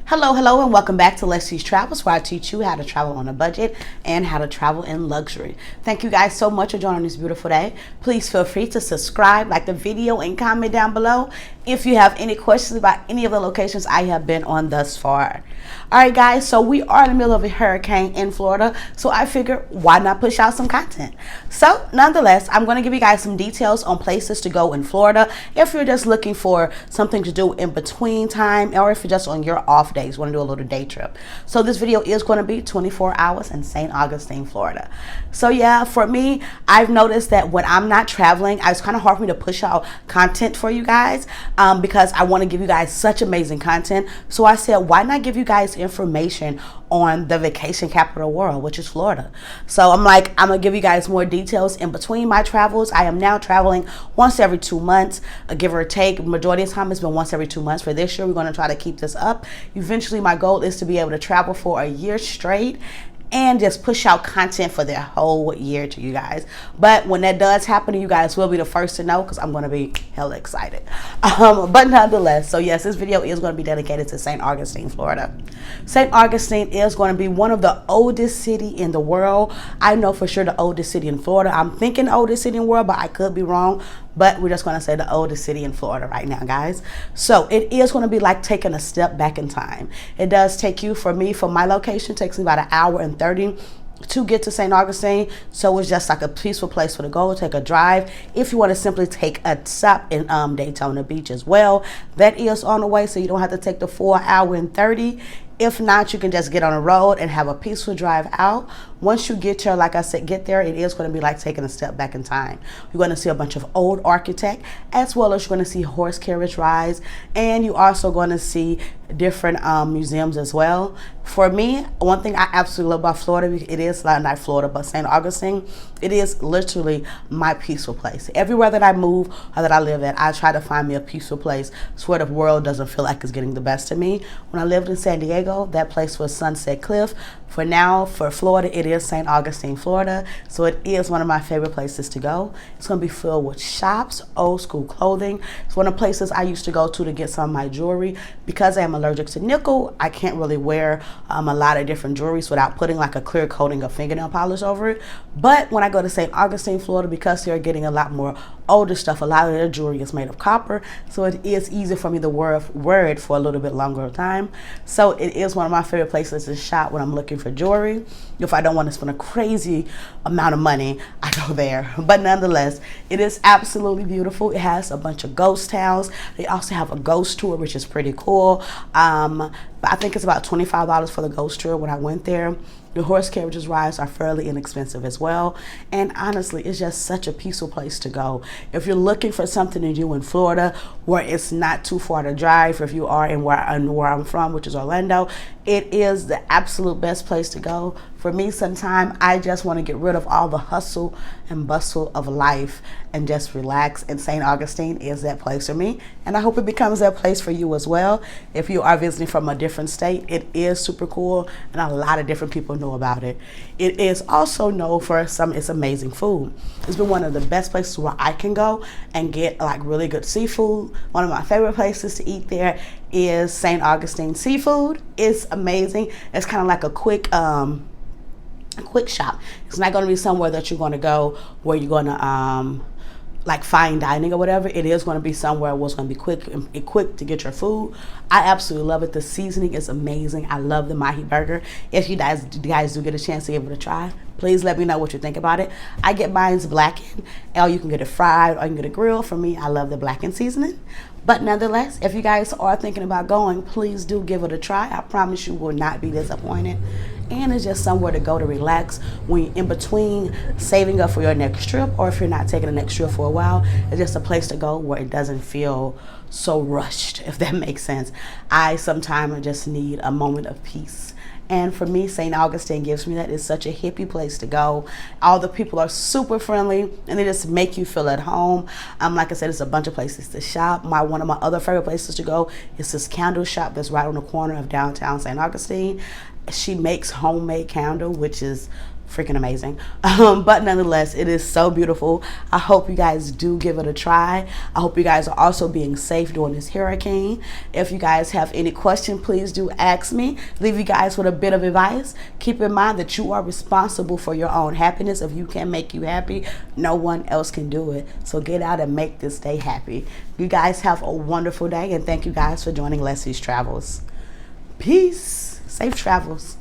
Hello, and welcome back to Leslie's Travels, where I teach you how to travel on a budget and how to travel in luxury. Thank you guys so much for joining this beautiful day. Please feel free to subscribe, like the video, and comment down below if you have any questions about any of the locations I have been on thus far. All right, guys, so we are in the middle of a hurricane in Florida, so I figured why not push out some content. So nonetheless, I'm going to give you guys some details on places to go in Florida if you're just looking for something to do in between time, or if you're just on your off days, want to do a little day trip. So this video is going to be 24 hours in Saint Augustine, Florida. So yeah, for me, I've noticed that when I'm not traveling, it's kind of hard for me to push out content for you guys because I want to give you guys such amazing content. So I said, why not give you guys information on the vacation capital of the world, which is Florida. So I'm gonna give you guys more details in between my travels. I am now traveling once every 2 months, give or take. Majority of the time it's been once every 2 months. For this year, we're going to try to keep this up. Eventually, my goal is to be able to travel for a year straight and just push out content for the whole year to you guys. But when that does happen, you guys will be the first to know because I'm going to be hella excited. But nonetheless, so yes, this video is going to be dedicated to Saint Augustine, Florida. Saint Augustine is going to be one of the oldest city in the world. I know for sure the oldest city in Florida. I'm thinking the oldest city in the world, but I could be wrong. But we're just going to say the oldest city in Florida right now, guys. So it is going to be like taking a step back in time. It does take you, for me, from my location, it takes me about 1 hour and 30 to get to St. Augustine. So it's just like a peaceful place for to go, take a drive. If you want to simply take a stop in Daytona Beach as well, that is on the way, so you don't have to take the full 1 hour and 30. If not, you can just get on the road and have a peaceful drive out. Once you get there, like I said, get there, it is going to be like taking a step back in time. You're going to see a bunch of old architect, as well as you're going to see horse carriage rides, and you're also going to see different museums as well. For me, one thing I absolutely love about Florida, it is not Florida, but St. Augustine, it is literally my peaceful place. Everywhere that I move or that I live at, I try to find me a peaceful place so where the world doesn't feel like it's getting the best of me. When I lived in San Diego, that place was Sunset Cliff. For now, for Florida, it is St. Augustine, Florida. So it is one of my favorite places to go. It's going to be filled with shops, old school clothing. It's one of the places I used to go to get some of my jewelry. Because I am allergic to nickel, I can't really wear a lot of different jewelries without putting like a clear coating of fingernail polish over it. But when I go to St. Augustine, Florida, because they're getting a lot more older stuff, a lot of their jewelry is made of copper. So it is easy for me to wear it for a little bit longer time. So it is one of my favorite places to shop when I'm looking for jewelry. If I don't want to spend a crazy amount of money, I go there. But nonetheless, it is absolutely beautiful. It has a bunch of ghost towns. They also have a ghost tour, which is pretty cool. But I think it's about $25 for the ghost tour when I went there. The horse carriages rides are fairly inexpensive as well. And honestly, it's just such a peaceful place to go. If you're looking for something to do in Florida where it's not too far to drive, if you are in where I'm from, which is Orlando, it is the absolute best place to go. For me, sometimes I just want to get rid of all the hustle and bustle of life and just relax. And St. Augustine is that place for me. And I hope it becomes that place for you as well. If you are visiting from a different state, it is super cool. And a lot of different people know about it. It is also known for its amazing food. It's been one of the best places where I can go and get like really good seafood. One of my favorite places to eat there is St. Augustine Seafood. It's amazing. It's kind of like a quick shop. It's not going to be somewhere that you're going to go where you're going to like fine dining or whatever. It is going to be somewhere where it's going to be quick to get your food. I absolutely love it. The seasoning is amazing. I love the mahi burger. If you guys do get a chance to give it a try, please let me know what you think about it. I get mine's blackened, or you can get it fried, or you can get it grilled. For me, I love the blackened seasoning. But nonetheless, if you guys are thinking about going, please do give it a try. I promise you will not be disappointed. And it's just somewhere to go to relax when you're in between saving up for your next trip, or if you're not taking the next trip for a while. It's just a place to go where it doesn't feel so rushed, if that makes sense. I sometimes just need a moment of peace. And for me, St. Augustine gives me that. It's such a hippie place to go. All the people are super friendly and they just make you feel at home. Like I said, it's a bunch of places to shop. One of my other favorite places to go is this candle shop that's right on the corner of downtown St. Augustine. She makes homemade candle, which is freaking amazing. But nonetheless, it is so beautiful. I hope you guys do give it a try. I hope you guys are also being safe during this hurricane. If you guys have any question, please do ask me. Leave you guys with a bit of advice. Keep in mind that you are responsible for your own happiness. If you can't make you happy, no one else can do it. So get out and make this day happy. You guys have a wonderful day, and thank you guys for joining Leslie's Travels. Peace. Safe travels.